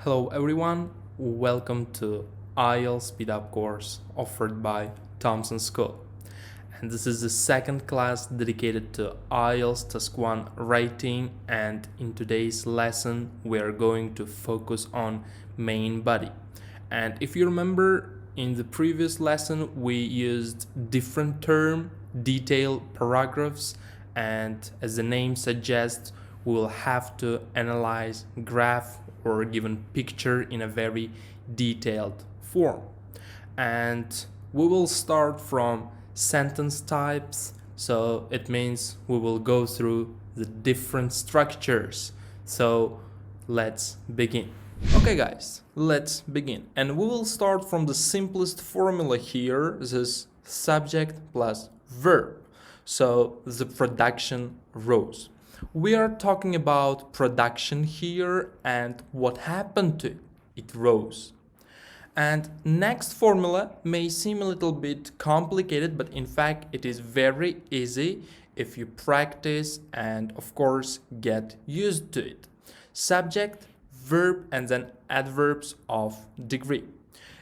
Hello everyone, welcome to IELTS Speed Up course offered by Thompson School. And this is the second class dedicated to IELTS Task 1 writing, and in today's lesson we are going to focus on main body. And if you remember, in the previous lesson we used different term, detailed paragraphs, and as the name suggests, we will have to analyze graph or given picture in a very detailed form. And we will start from sentence types, so it means we will go through the different structures. So let's begin. Okay guys, let's begin, and we will start from the simplest formula here. This is subject plus verb, so the production rose. We are talking about production here and what happened to it. It rose. And next formula may seem a little bit complicated, but in fact it is very easy if you practice and of course get used to it. Subject, verb, and then adverbs of degree.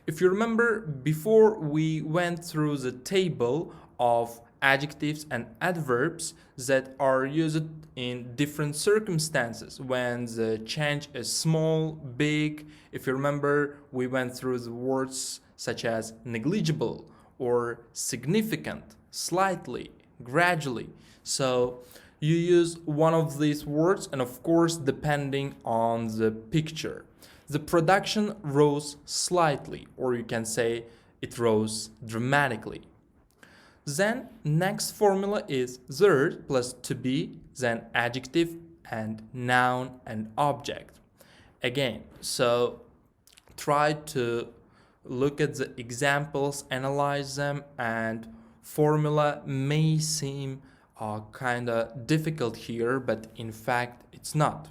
If you remember, before we went through the table of adjectives and adverbs that are used in different circumstances when the change is small, big. If you remember, we went through the words such as negligible or significant, slightly, gradually. So you use one of these words, and of course depending on the picture. The production rose slightly, or you can say it rose dramatically. Then next formula is third plus to be, then adjective and noun and object. Again, so try to look at the examples, analyze them, and formula may seem kind of difficult here, but in fact it's not.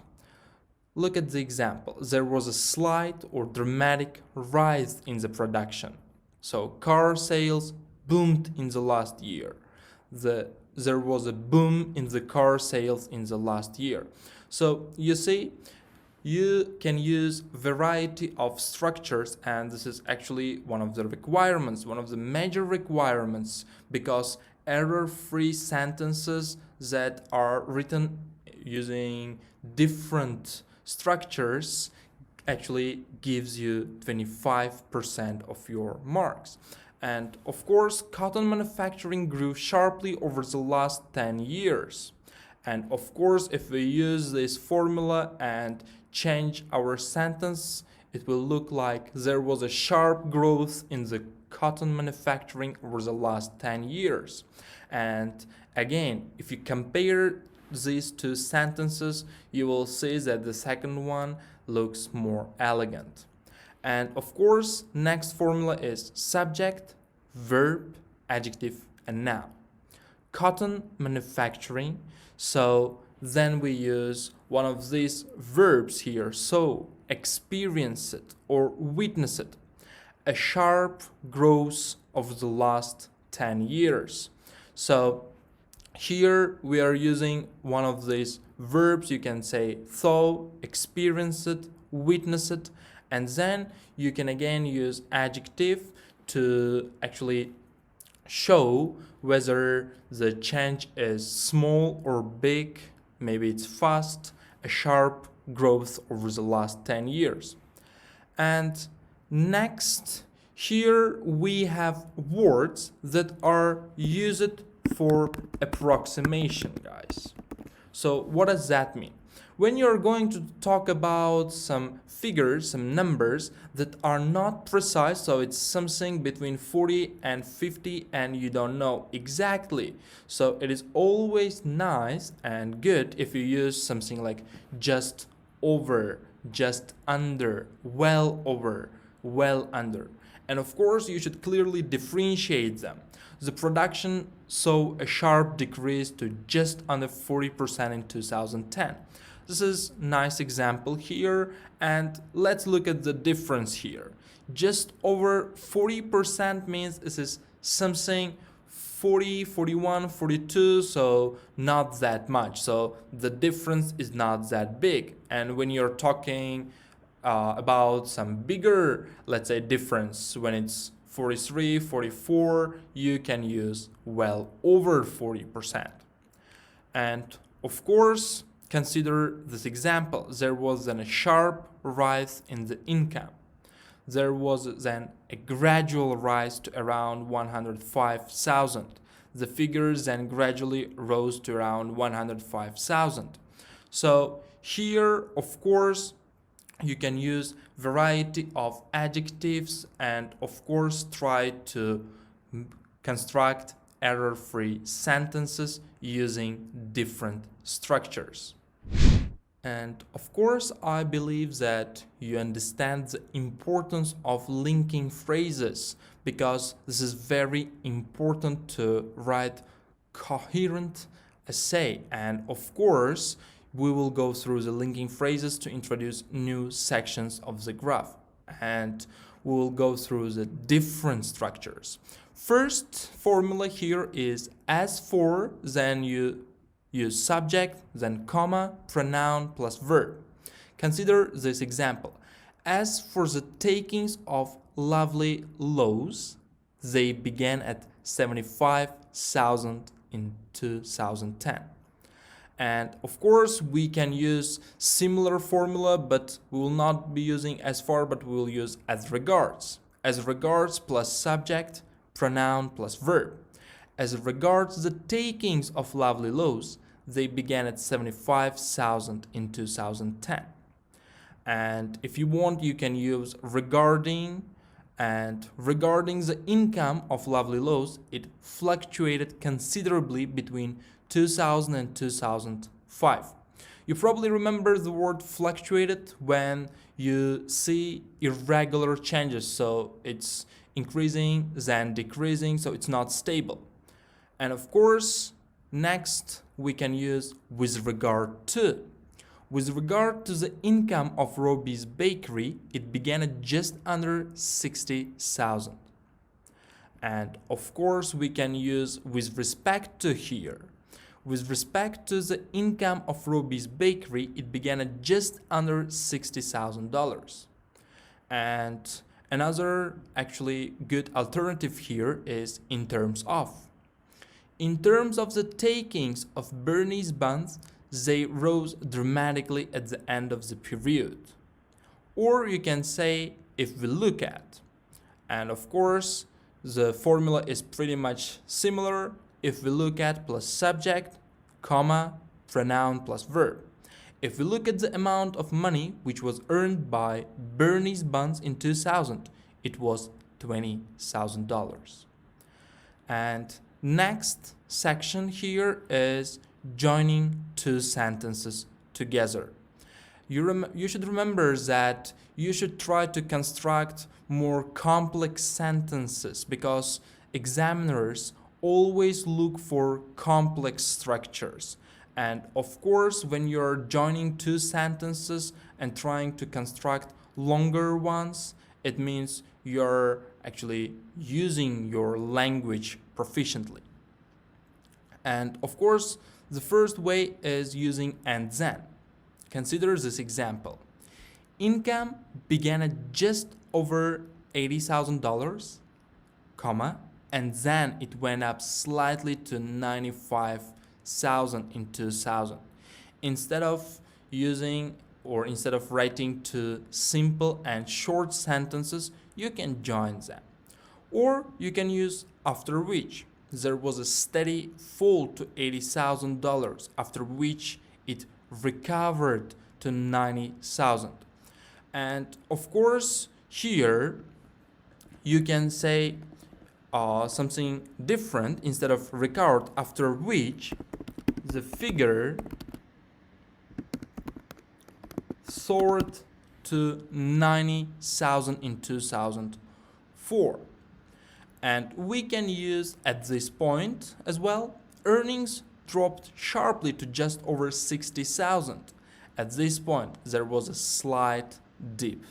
Look at the example. There was a slight or dramatic rise in the production. So car sales boomed in the last year. There was a boom in the car sales in the last year. So you see, you can use variety of structures, and this is actually one of the requirements, one of the major requirements, because error-free sentences that are written using different structures actually gives you 25% of your marks. And of course, cotton manufacturing grew sharply over the last 10 years. And of course, if we use this formula and change our sentence, it will look like there was a sharp growth in the cotton manufacturing over the last 10 years. And again, if you compare these two sentences, you will see that the second one looks more elegant. And of course, next formula is subject, verb, adjective, and noun. Cotton manufacturing, so then we use one of these verbs here, so experience it or witness it. A sharp growth of the last 10 years. So here we are using one of these verbs. You can say saw, experience it, witness it, and then you can again use adjective to actually show whether the change is small or big, maybe it's fast, a sharp growth over the last 10 years. And next, here we have words that are used for approximation, guys. So what does that mean? When you're going to talk about some figures, some numbers that are not precise, so it's something between 40 and 50 and you don't know exactly. So it is always nice and good if you use something like just over, just under, well over, well under. And of course, you should clearly differentiate them. The production saw a sharp decrease to just under 40% in 2010. This is a nice example here, and let's look at the difference here. Just over 40% means this is something 40, 41, 42, so not that much. So the difference is not that big. And when you're talking about some bigger, let's say, difference. When it's 43, 44, you can use well over 40%. And of course, consider this example. There was then a sharp rise in the income. There was then a gradual rise to around 105,000. The figures then gradually rose to around 105,000. So here, of course, you can use variety of adjectives and of course try to construct error-free sentences using different structures. And of course, I believe that you understand the importance of linking phrases, because this is very important to write coherent essay. And of course, we will go through the linking phrases to introduce new sections of the graph. And we will go through the different structures. First formula here is as for, then you use subject, then comma, pronoun plus verb. Consider this example. As for the takings of lovely laws, they began at 75,000 in 2010. And of course, we can use similar formula, but we will not be using as for, but we will use as regards. As regards plus subject, pronoun plus verb. As regards the takings of lovely laws, they began at 75,000 in 2010. And if you want, you can use regarding. And regarding the income of lovely laws, it fluctuated considerably between 2000 and 2005. You probably remember the word fluctuated when you see irregular changes. So it's increasing, then decreasing, so it's not stable. And of course, next we can use with regard to. With regard to the income of Roby's bakery, it began at just under 60,000. And of course, we can use with respect to here. With respect to the income of Roby's bakery, it began at just under $60,000. And another actually good alternative here is in terms of. In terms of the takings of Bernie's buns, they rose dramatically at the end of the period. Or you can say if we look at. And of course, the formula is pretty much similar. If we look at plus subject, comma, pronoun plus verb. If we look at the amount of money which was earned by Bernie's buns in 2000, it was $20,000. And next section here is joining two sentences together. You should remember that you should try to construct more complex sentences, because examiners always look for complex structures. And of course, when you're joining two sentences and trying to construct longer ones, it means you're actually using your language proficiently. And of course, the first way is using and then. Consider this example. Income began at just over $80,000, comma, and then it went up slightly to 95,000 in 2000. Instead of writing two simple and short sentences, you can join them. Or you can use after which. There was a steady fall to $80,000, after which it recovered to 90,000. And of course, here you can say something different. Instead of recovered, after which the figure soared to 90,000 in 2004. And we can use at this point as well. Earnings dropped sharply to just over 60,000. At this point, there was a slight dip.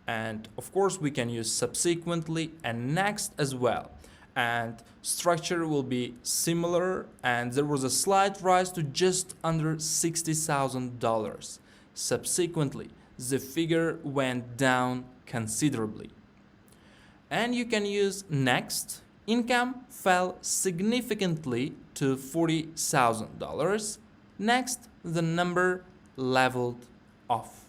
And of course, we can use subsequently and next as well. And structure will be similar, and there was a slight rise to just under $60,000. Subsequently, the figure went down considerably. And you can use next. Income fell significantly to $40,000. Next, the number leveled off.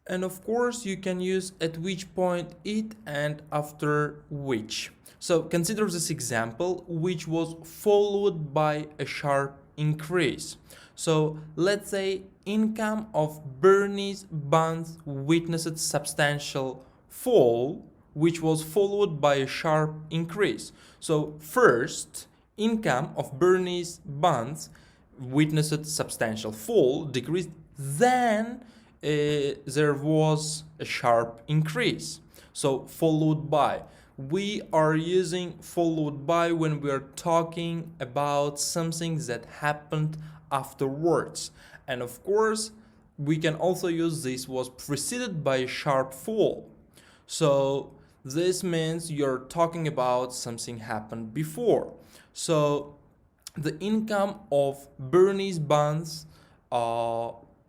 And of course, you can use at which point it and after which. So consider this example, which was followed by a sharp increase. So let's say income of Bernie's bonds witnessed substantial fall, which was followed by a sharp increase. So first, income of Bernie's bonds witnessed substantial fall, decreased, then there was a sharp increase. So followed by. We are using followed by when we are talking about something that happened afterwards. And of course, we can also use this was preceded by a sharp fall. So this means you're talking about something happened before. So the income of Bernie's bonds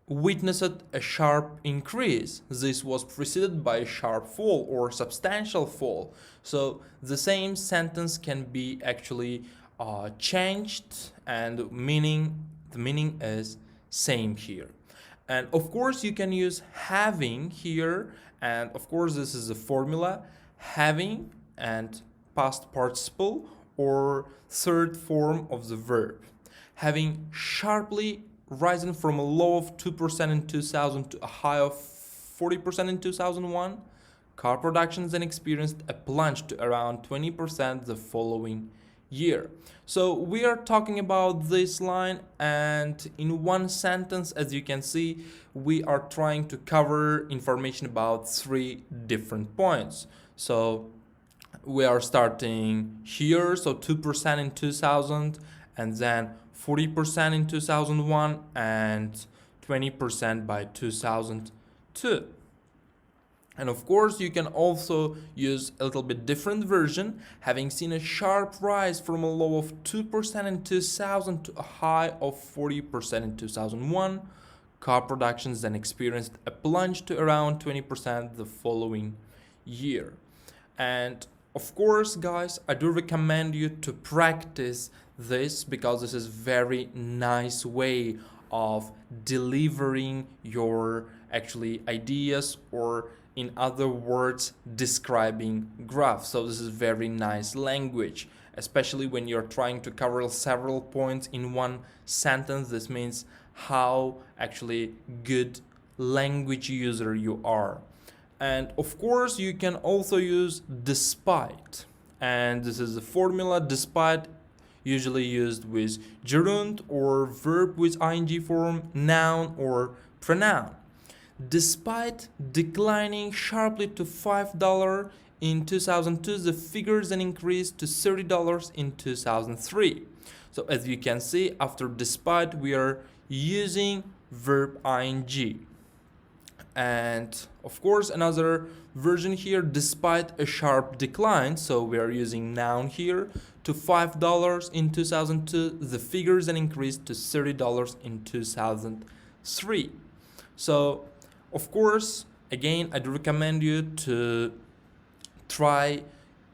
witnessed a sharp increase. This was preceded by a sharp fall or substantial fall. So the same sentence can be actually changed, and the meaning is same here. And of course you can use having here, and of course this is a formula, having and past participle or third form of the verb. Having sharply risen from a low of 2% in 2000 to a high of 40% in 2001, car production then experienced a plunge to around 20% the following year. So we are talking about this line, and in one sentence, as you can see, we are trying to cover information about 3 different points. So we are starting here, so 2% in 2000, and then 40% in 2001 and 20% by 2002. And of course, you can also use a little bit different version. Having seen a sharp rise from a low of 2% in 2000 to a high of 40% in 2001, car productions then experienced a plunge to around 20% the following year. And of course, guys, I do recommend you to practice this because this is very nice way of delivering your actually ideas, or in other words, describing graphs. So this is very nice language, especially when you're trying to cover several points in one sentence. This means how actually good language user you are. And of course, you can also use despite. And this is the formula. Despite usually used with gerund or verb with ing form, noun or pronoun. Despite declining sharply to $5 in 2002, the figures then increased to $30 in 2003. So as you can see, after despite, we are using verb ing. And of course, another version here, despite a sharp decline, so we are using noun here, to $5 in 2002, the figures then increased to $30 in 2003. So of course, again, I'd recommend you to try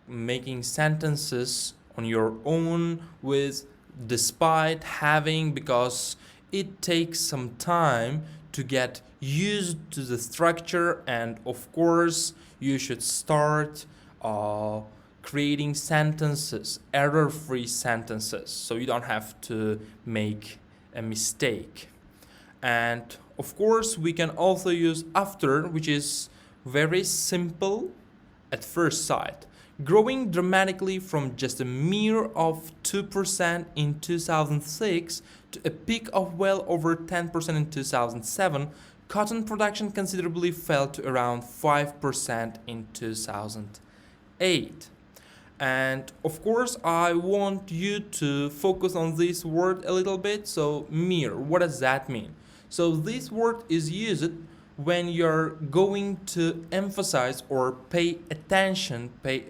making sentences on your own with despite, having, because it takes some time to get used to the structure. And of course, you should start creating sentences, error-free sentences, so you don't have to make a mistake. And of course, we can also use after, which is very simple at first sight. Growing dramatically from just a mere of 2% in 2006 to a peak of well over 10% in 2007, cotton production considerably fell to around 5% in 2008. And of course, I want you to focus on this word a little bit. So mere, what does that mean? So this word is used when you're going to emphasize or pay attention, pay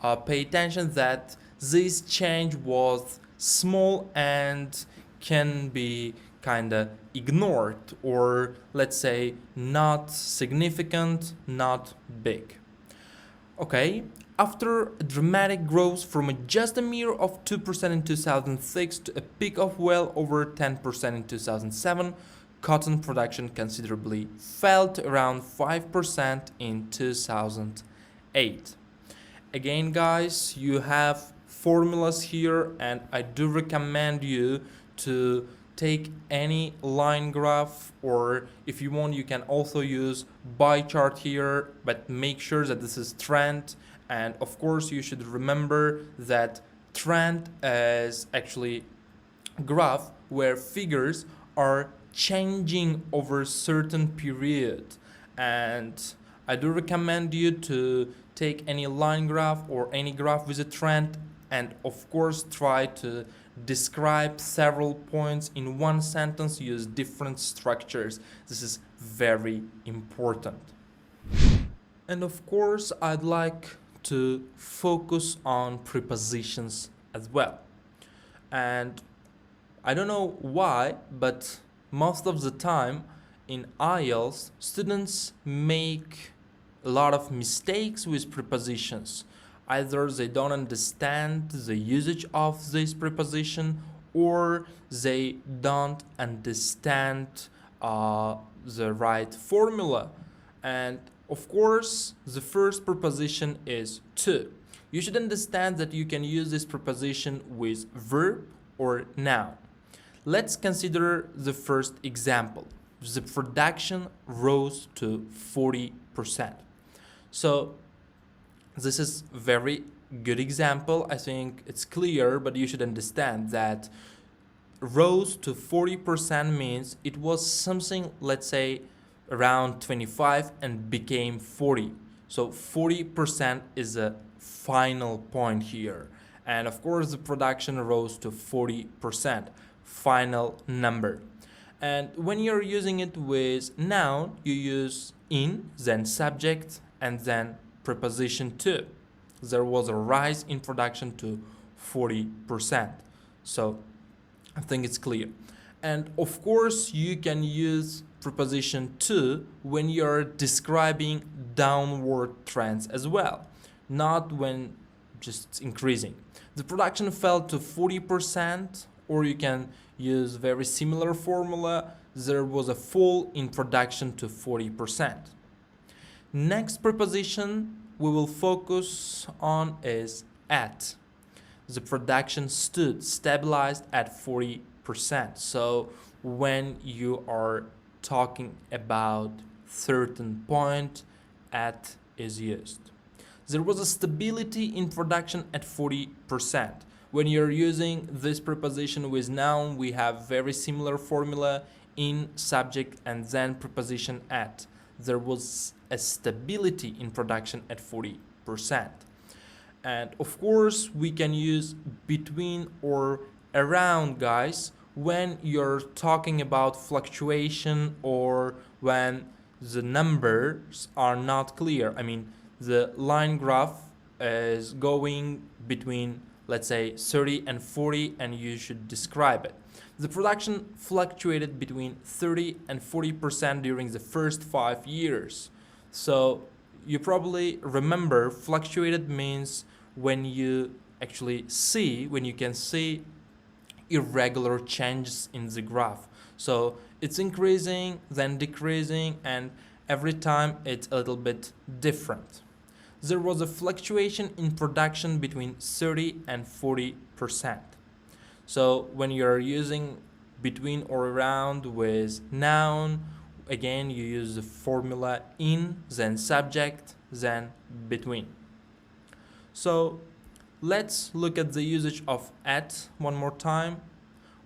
attention that this change was small and can be kind of ignored, or let's say not significant, not big. Okay, after a dramatic growth from just a mere of 2% in 2006 to a peak of well over 10% in 2007, cotton production considerably fell to around 5% in 2008. Again, guys, you have formulas here, and I do recommend you to take any line graph, or if you want you can also use bar chart here, but make sure that this is trend. And of course you should remember that trend is actually graph where figures are changing over a certain period, and I do recommend you to take any line graph or any graph with a trend, and of course try to describe several points in one sentence, use different structures. This is very important. And of course I'd like to focus on prepositions as well. And I don't know why, but most of the time in IELTS, students make a lot of mistakes with prepositions. Either they don't understand the usage of this preposition, or they don't understand the right formula. And of course, the first preposition is to. You should understand that you can use this preposition with verb or noun. Let's consider the first example. The production rose to 40%. So this is a very good example. I think it's clear, but you should understand that rose to 40% means it was something, let's say, around 25 and became 40. So 40% is a final point here. And of course the production rose to 40%, final number. And when you're using it with noun, you use in, then subject, and then preposition to. There was a rise in production to 40%. So I think it's clear. And of course you can use preposition to when you're describing downward trends as well, not when just increasing. The production fell to 40%, or you can use very similar formula. There was a fall in production to 40%. Next preposition we will focus on is at. The production stabilized at 40%. So when you are talking about certain point, at is used. There was a stability in production at 40%. When you're using this preposition with noun, we have very similar formula: in, subject, and then preposition at. There was a stability in production at 40%. And of course we can use between or around, guys, when you're talking about fluctuation or when the numbers are not clear. I mean, the line graph is going between, let's say, 30 and 40, and you should describe it. The production fluctuated between 30 and 40% during the first 5 years. So you probably remember fluctuated means when you actually see, when you can see irregular changes in the graph. So it's increasing, then decreasing, and every time it's a little bit different. There was a fluctuation in production between 30 and 40%. So when you're using between or around with noun, again you use the formula in, then subject, then between. So let's look at the usage of at one more time.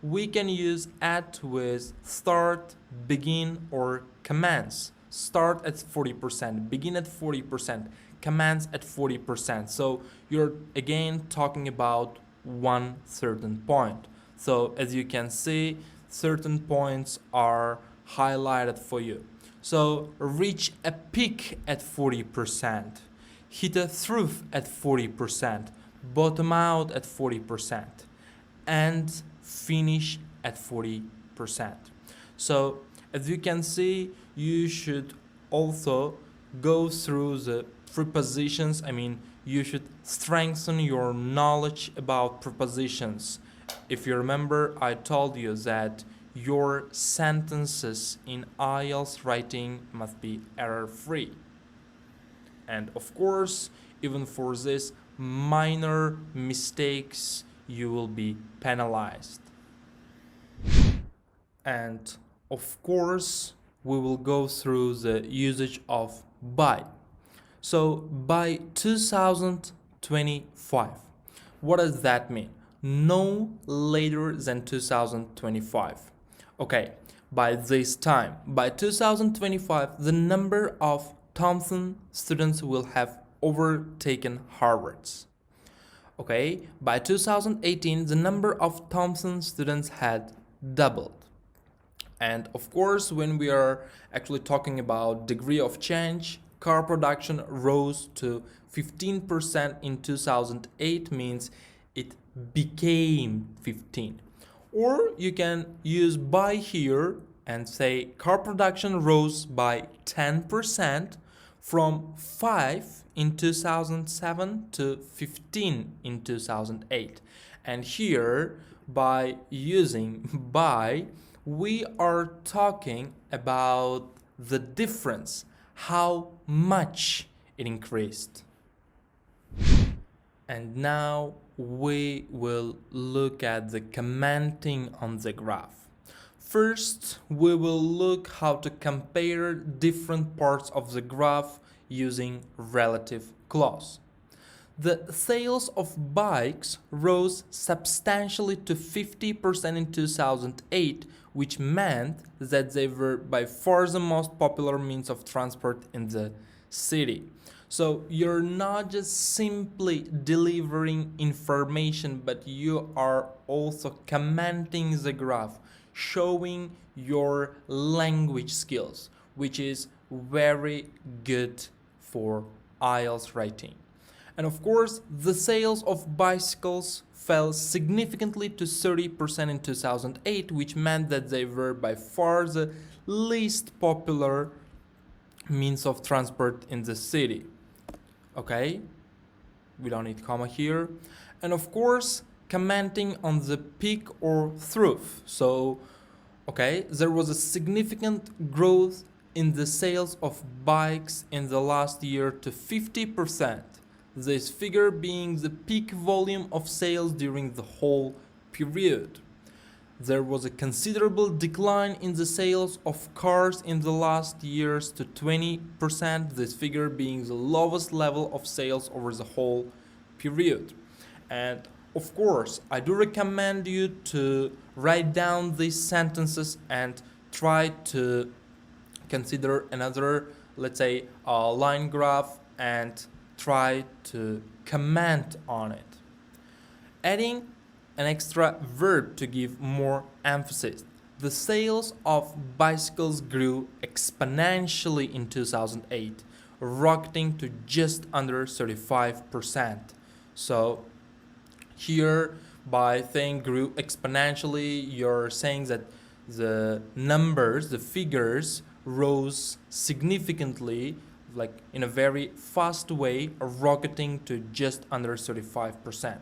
We can use at with start, begin, or commence. Start at 40%, begin at 40%, commence at 40%. So you're again talking about one certain point. So as you can see, certain points are highlighted for you. So reach a peak at 40%, hit a trough at 40%, bottom out at 40%, and finish at 40%. So as you can see, you should also go through the prepositions. You should strengthen your knowledge about prepositions. If you remember, I told you that your sentences in IELTS writing must be error-free. And of course, even for this minor mistakes, you will be penalized. And of course, we will go through the usage of by. So by 2025, what does that mean? No later than 2025. Okay, by this time, by 2025, the number of Thompson students will have overtaken Harvard's. Okay, by 2018, the number of Thompson students had doubled. And of course, when we are actually talking about degree of change, car production rose to 15% in 2008, means it became 15. Or you can use by here and say car production rose by 10% from 5 in 2007 to 15 in 2008. And here, by using by, we are talking about the difference, how much it increased. And now we will look at the commenting on the graph. First, we will look how to compare different parts of the graph using relative clause. The sales of bikes rose substantially to 50% in 2008, which meant that they were by far the most popular means of transport in the city. So you're not just simply delivering information, but you are also commenting the graph, showing your language skills, which is very good for IELTS writing. And of course, the sales of bicycles fell significantly to 30% in 2008, which meant that they were by far the least popular means of transport in the city. Okay, we don't need comma here. And of course, commenting on the peak or trough. So, okay, there was a significant growth in the sales of bikes in the last year to 50%. This figure being the peak volume of sales during the whole period. There was a considerable decline in the sales of cars in the last years to 20%, this figure being the lowest level of sales over the whole period. And of course, I do recommend you to write down these sentences and try to consider another, let's say, line graph and try to comment on it. Adding an extra verb to give more emphasis. The sales of bicycles grew exponentially in 2008, rocketing to just under 35%. So here, by saying grew exponentially, you're saying that the numbers, the figures, rose significantly, like in a very fast way, rocketing to just under 35%.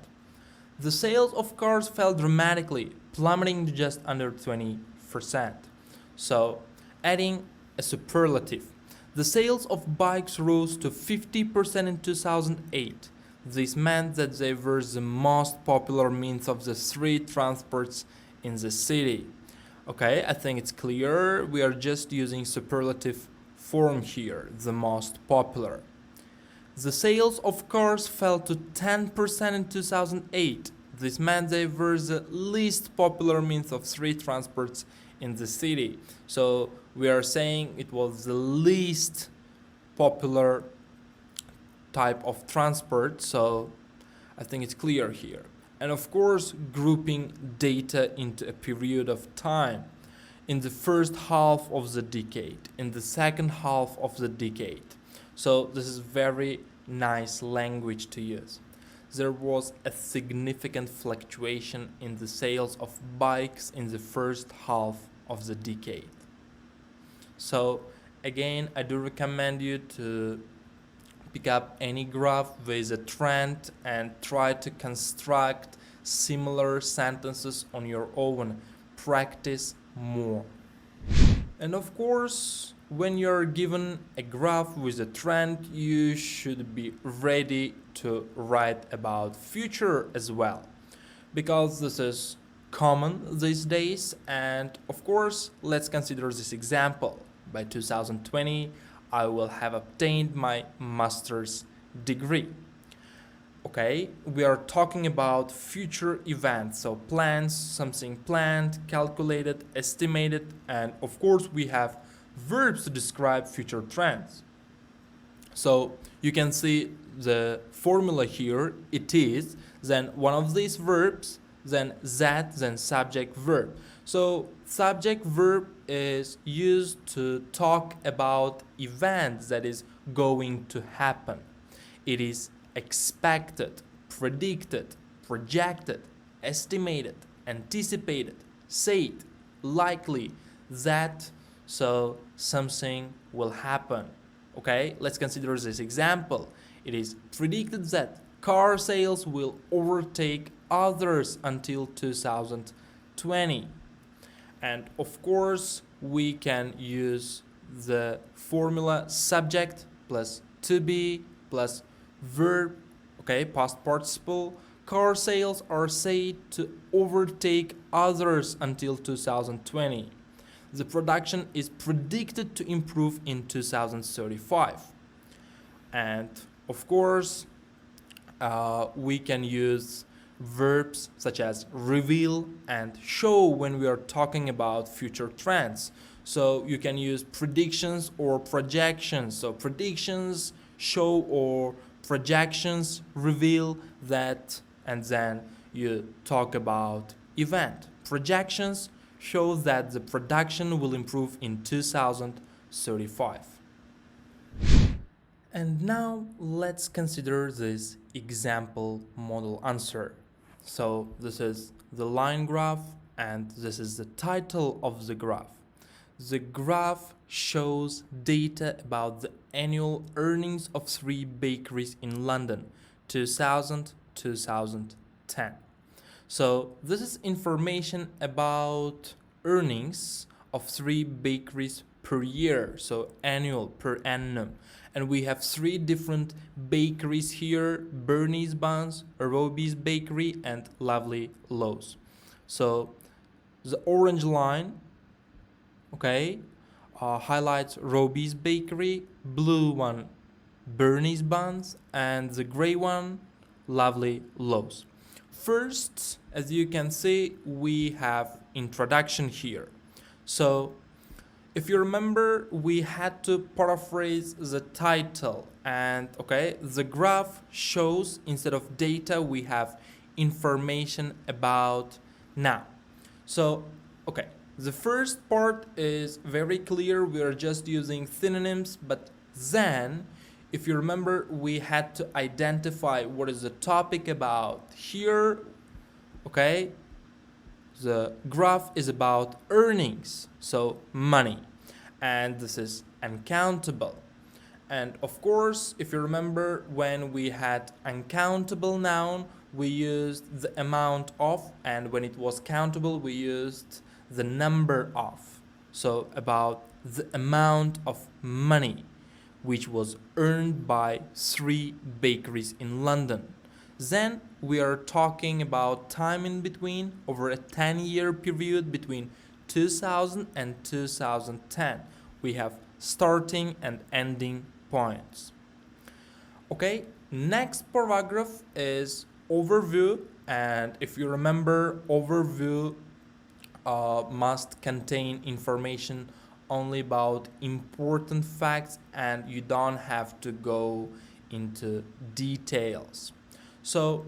The sales of cars fell dramatically, plummeting to just under 20%. So, adding a superlative. The sales of bikes rose to 50% in 2008. This meant that they were the most popular means of the street transports in the city. Okay, I think it's clear. We are just using superlative form here, the most popular. The sales of cars fell to 10% in 2008. This meant they were the least popular means of street transports in the city. So we are saying it was the least popular type of transport. So I think it's clear here. And of course, grouping data into a period of time. In the first half of the decade, in the second half of the decade. So this is very nice language to use. there was a significant fluctuation in the sales of bikes in the first half of the decade. So again, I do recommend you to pick up any graph with a trend and try to construct similar sentences on your own. Practice more. And of course, when you're given a graph with a trend, you should be ready to write about future as well, because this is common these days. And of course, let's consider this example. By 2020, I will have obtained my master's degree. Okay, we are talking about future events, so plans, something planned, calculated, estimated, and of course we have verbs to describe future trends. So you can see the formula here. It is then one of these verbs, then that, then subject verb. So subject verb is used to talk about events that is going to happen. It is expected, predicted, projected, estimated, anticipated, said, likely, that, so something will happen. Okay, let's consider this example. It is predicted that car sales will overtake others until 2020. And of course, we can use the formula subject plus to be plus verb, okay, past participle. Car sales are said to overtake others until 2020. The production is predicted to improve in 2035. And of course, we can use verbs such as reveal and show when we are talking about future trends. So you can use predictions or projections. So predictions, show, or projections reveal that, and then you talk about event. Projections show that the production will improve in 2035. And now let's consider this example model answer. So this is the line graph and this is the title of the graph. The graph shows data about the annual earnings of 3 bakeries in London, 2000-2010. So this is information about earnings of 3 bakeries per year, so annual, per annum. And we have 3 different bakeries here: Bernie's Buns, Roby's Bakery, and Lovely Loaves. So the orange line, okay, highlights Roby's Bakery, blue one Bernie's Buns, and the gray one Lovely Loaves. First, as you can see, we have introduction here. So if you remember, we had to paraphrase the title, and okay, the graph shows, instead of data, we have information about now. So okay, the first part is very clear. We are just using synonyms, but then if you remember, we had to identify what is the topic about. Here, okay, the graph is about earnings, so money, and this is uncountable. And of course, if you remember, when we had uncountable noun, we used the amount of, and when it was countable, we used the number of. So about the amount of money which was earned by 3 bakeries in London. Then we are talking about time in between, over a 10-year period between 2000 and 2010. We have starting and ending points. Okay, next paragraph is overview, and if you remember, overview must contain information only about important facts, and you don't have to go into details. So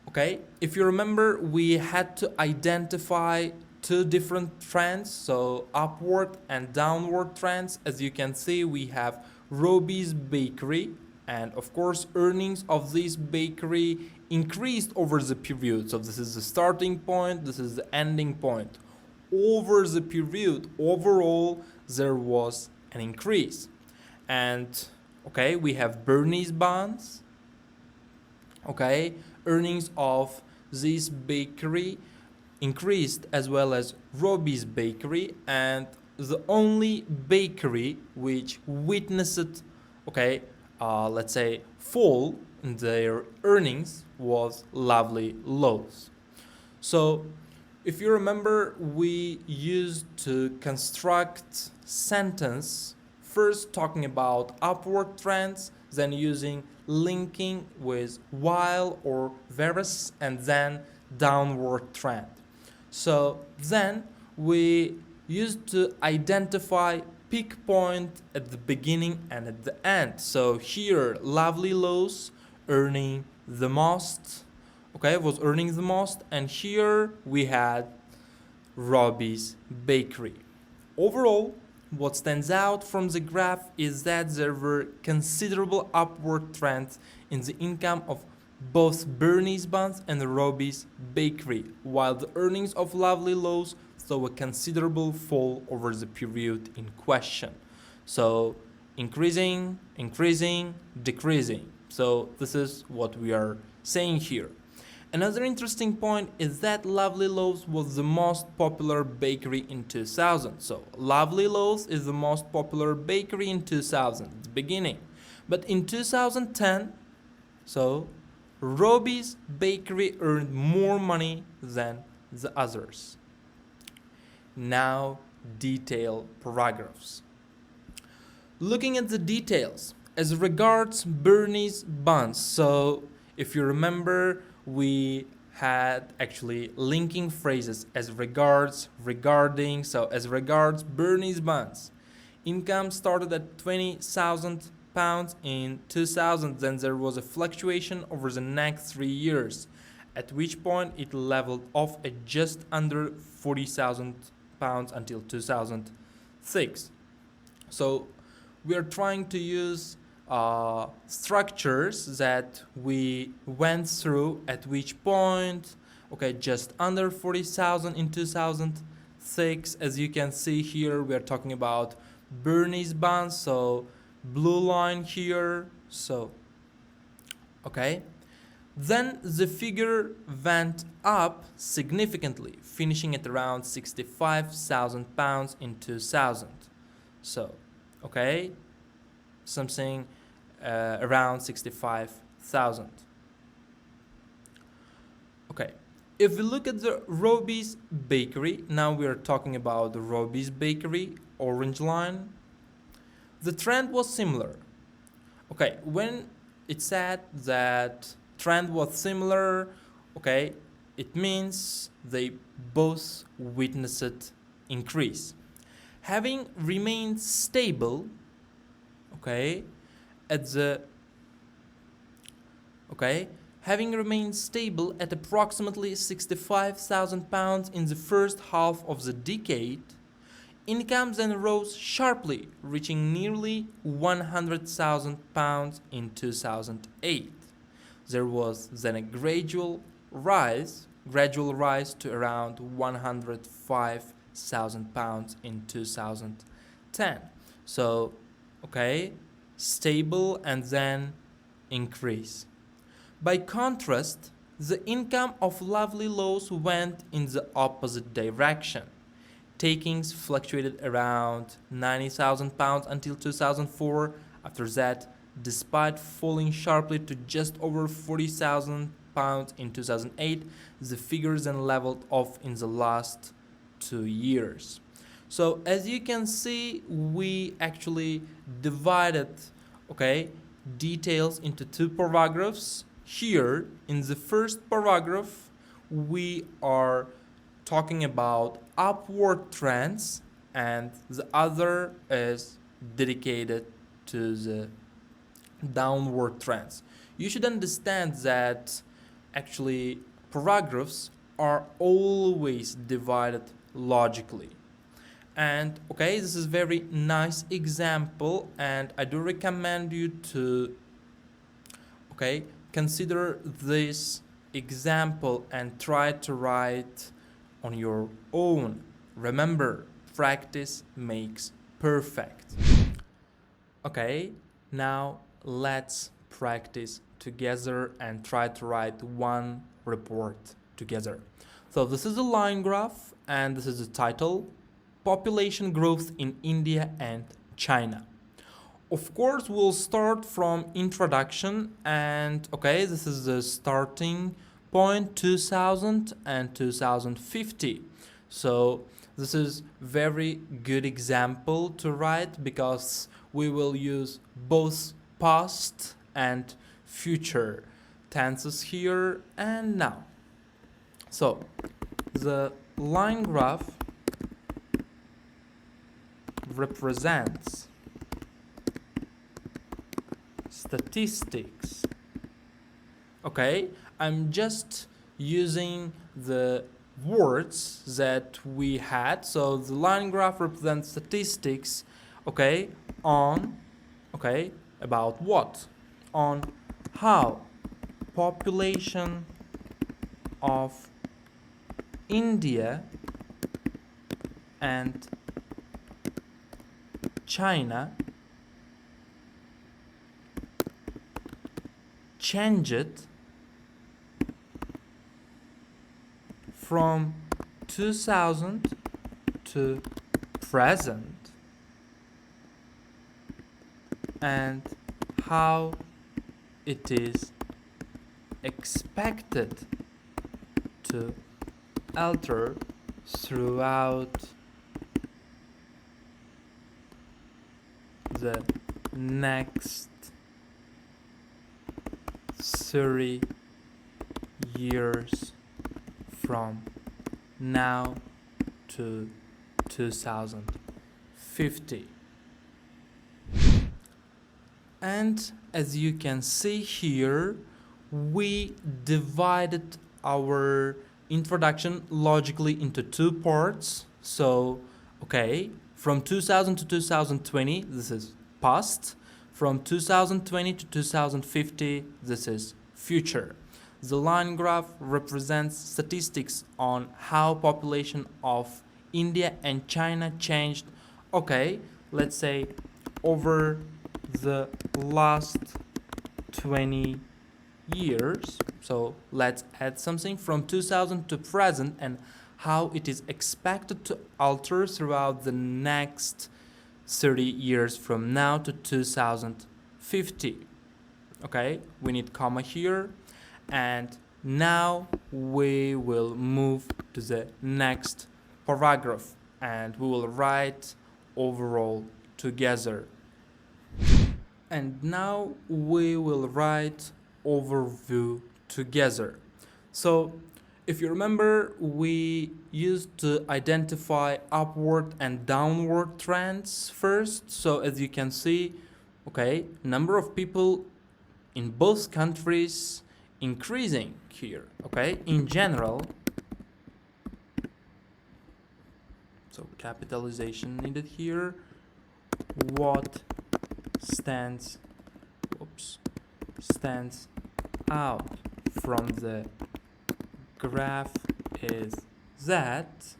okay, if you remember, we had to identify 2 different trends, so upward and downward trends. As you can see, we have Roby's Bakery, and of course earnings of this bakery increased over the period. So this is the starting point, this is the ending point. Over the period, overall, there was an increase. And okay, we have Bernie's bonds. Okay, earnings of this bakery increased, as well as Robbie's bakery, and the only bakery which witnessed, okay, let's say, fall in their earnings was Lovely Loaves. So, if you remember, we used to construct sentence first talking about upward trends, then using linking with while or whereas, and then downward trend. So then we used to identify peak point at the beginning and at the end. So here, Lovely Loaves earning the most, okay, was earning the most, and here we had Robbie's bakery. Overall, what stands out from the graph is that there were considerable upward trends in the income of both Bernie's buns and Robbie's bakery, while the earnings of Lovely Loaves saw a considerable fall over the period in question. So increasing, decreasing. So this is what we are saying here. Another interesting point is that Lovely Loaves was the most popular bakery in 2000. So Lovely Loaves is the most popular bakery in 2000, the beginning. But in 2010, so Robbie's bakery earned more money than the others. Now, detail paragraphs. Looking at the details, as regards Bernie's buns, so if you remember, we had actually linking phrases as regards, regarding. So as regards Bernie's buns, income started at £20,000 in 2000. Then there was a fluctuation over the next 3 years, at which point it leveled off at just under £40,000 until 2006. So we are trying to use structures that we went through, at which point, okay, just under 40,000 in 2006. As you can see here, we are talking about Bernie's buns, so blue line here. So okay, then the figure went up significantly, finishing at around £65,000 in 2000. So okay, something around 65,000. Okay, if we look at the Robbie's bakery, now we are talking about the Robbie's bakery, orange line. The trend was similar. Okay, when it said that trend was similar, okay, it means they both witnessed increase. Having remained stable, okay, having remained stable at approximately £65,000 in the first half of the decade, income then rose sharply, reaching nearly £100,000 in 2008. There was then a gradual rise to around £105,000 in 2010. So, okay, stable and then increase. By contrast, the income of Lovely Loaves went in the opposite direction. Takings fluctuated around £90,000 until 2004. After that, despite falling sharply to just over £40,000 in 2008, the figures then leveled off in the last 2 years. So as you can see, we actually divided, okay, details into 2 paragraphs. Here, in the first paragraph, we are talking about upward trends, and the other is dedicated to the downward trends. You should understand that actually paragraphs are always divided logically. And okay, this is very nice example, and I do recommend you to consider this example and try to write on your own. Remember, practice makes perfect. Okay, now let's practice together and try to write one report together. So this is a line graph and this is the title, Population Growth in India and China. Of course, we'll start from introduction and okay, this is the starting point 2000 and 2050. So this is very good example to write because we will use both past and future tenses here and now. So the line graph represents statistics. Okay, I'm just using the words that we had. So the line graph represents statistics, okay, on, okay, about what? On how population of India and China changed from 2000 to present and how it is expected to alter throughout the next 30 years from now to 2050. And as you can see here, we divided our introduction logically into two parts. So, okay, from 2000 to 2020, this is past. From 2020 to 2050, this is future. The line graph represents statistics on how population of India and China changed, okay, let's say over the last 20 years. So let's add something from 2000 to present and how it is expected to alter throughout the next 30 years from now to 2050. Okay, we need comma here, and now we will move to the next paragraph and we will write overall together. And now we will write overview together. So if you remember, we used to identify upward and downward trends first. So as you can see, okay, number of people in both countries increasing here, okay, in general. So capitalization needed here. What stands out from the graph is that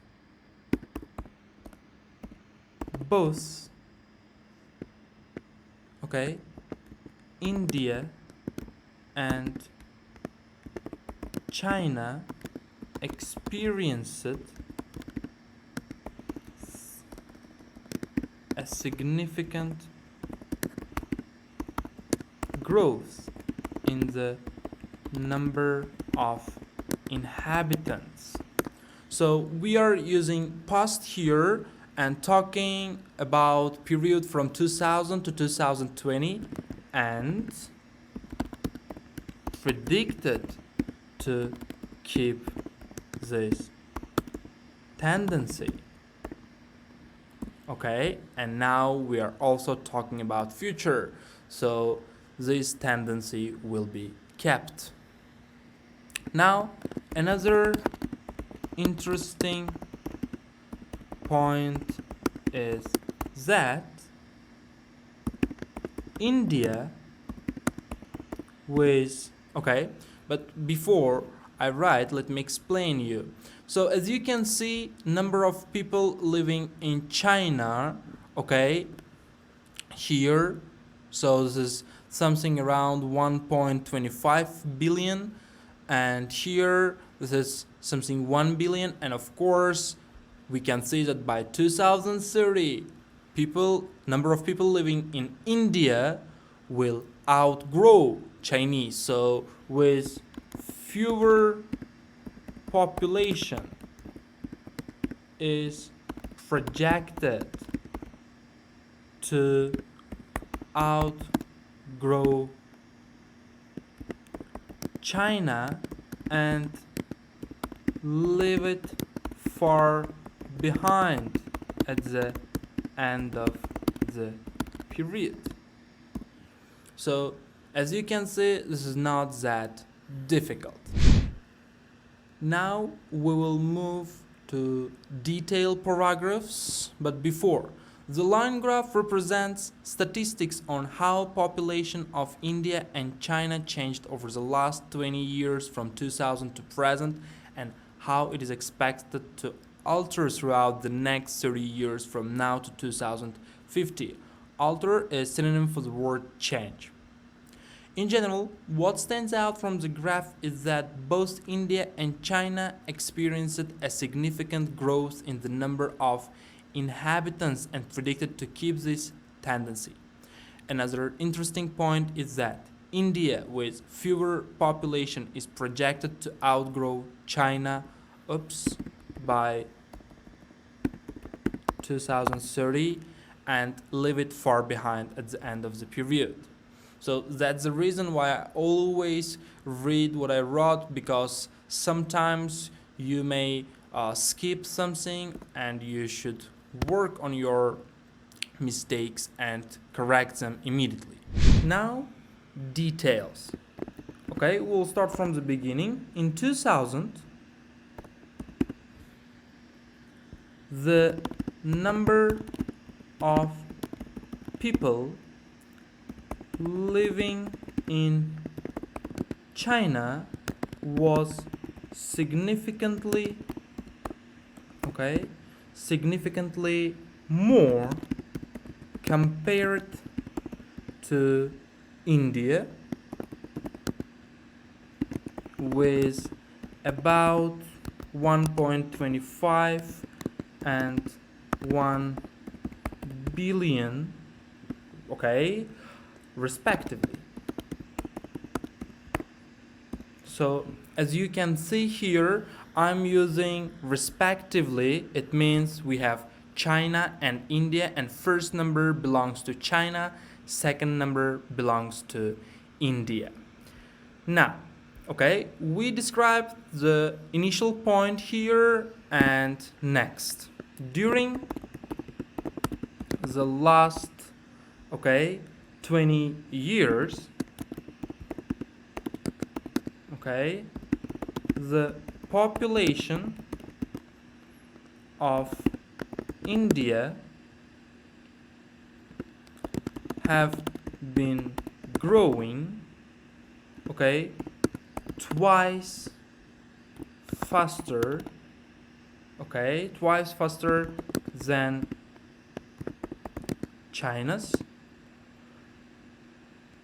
both, okay, India and China experienced a significant growth in the number of inhabitants. So we are using past here and talking about period from 2000 to 2020 and predicted to keep this tendency. Okay, and now we are also talking about future, so this tendency will be kept. Now, another interesting point is that India, with Okay, but before I write, let me explain you. So as you can see, number of people living in China, okay, here, so this is something around 1.25 billion, and here this is something 1 billion, and of course we can see that by 2030 number of people living in India will outgrow Chinese. So with fewer population is projected to outgrow China and leave it far behind at the end of the period. So as you can see, this is not that difficult. Now we will move to detailed paragraphs, but before, the line graph represents statistics on how population of India and China changed over the last 20 years from 2000 to present, and how it is expected to alter throughout the next 30 years from now to 2050. Alter is synonym for the word change. In general, what stands out from the graph is that both India and China experienced a significant growth in the number of inhabitants and predicted to keep this tendency. Another interesting point is that India, with fewer population, is projected to outgrow China by 2030 and leave it far behind at the end of the period. So that's the reason why I always read what I wrote, because sometimes you may skip something and you should work on your mistakes and correct them immediately. Now, details. Okay, we'll start from the beginning. In 2000, the number of people living in China was significantly more compared to India, with about 1.25 and 1 billion, respectively. So as you can see here, I'm using respectively. It means we have China and India, and first number belongs to China, second number belongs to India. Now, we described the initial point here, and next, during the last 20 years, the population of India have been growing twice faster than China's,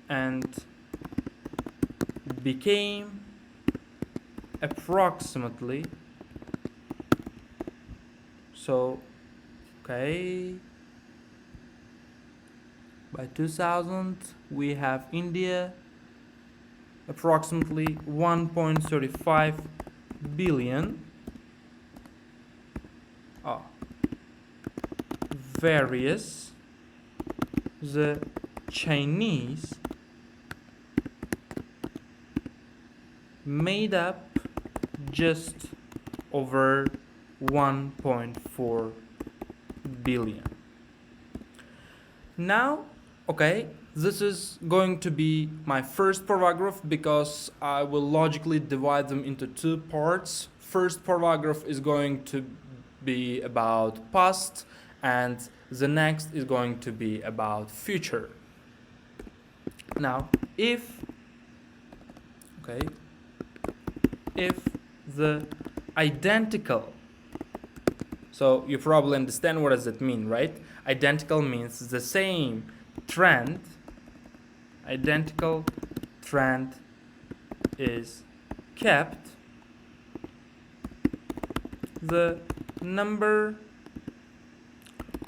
and became approximately by 2000 we have India approximately 1.35 billion, whereas the Chinese made up just over 1.4 billion. Now, this is going to be my first paragraph, because I will logically divide them into two parts. First paragraph is going to be about past, and the next is going to be about future. Now, if okay, if the identical, so you probably understand what does it mean, right? Identical means the same trend. Identical trend is kept, the number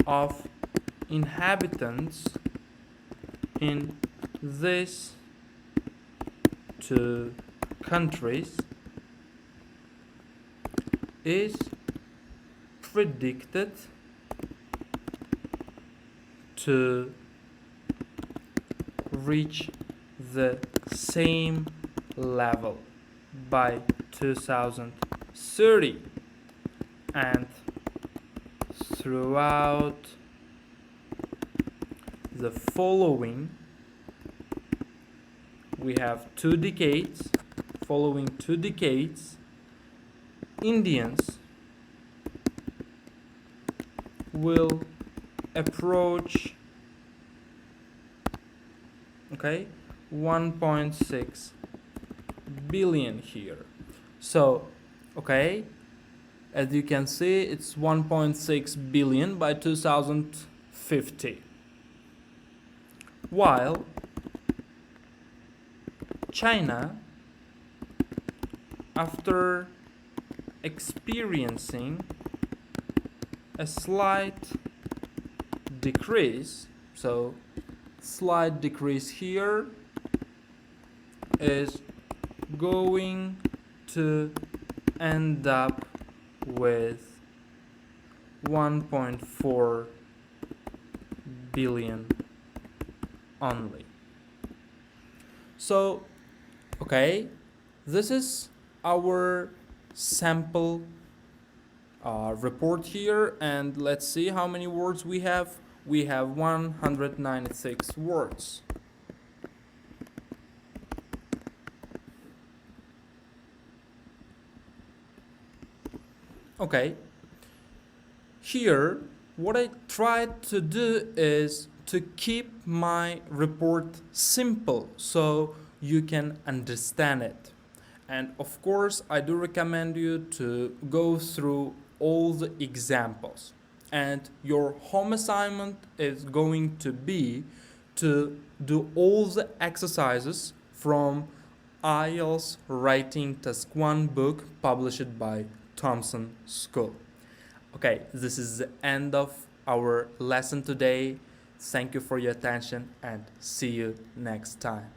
of inhabitants in these two countries is predicted to reach the same level by 2030, and throughout the following, we have 2 decades. Following 2 decades, Indians will approach, okay, 1.6 billion here. So, okay, as you can see, it's 1.6 billion by 2050. While China, after experiencing a slight decrease, so slight decrease here, is going to end up with 1.4 billion only. So, okay, this is our sample report here, and let's see how many words we have. We have 196 words. Okay, here what I tried to do is to keep my report simple so you can understand it. And of course, I do recommend you to go through all the examples. And your home assignment is going to be to do all the exercises from IELTS Writing Task 1 book published by Thompson School. Okay, this is the end of our lesson today. Thank you for your attention and see you next time.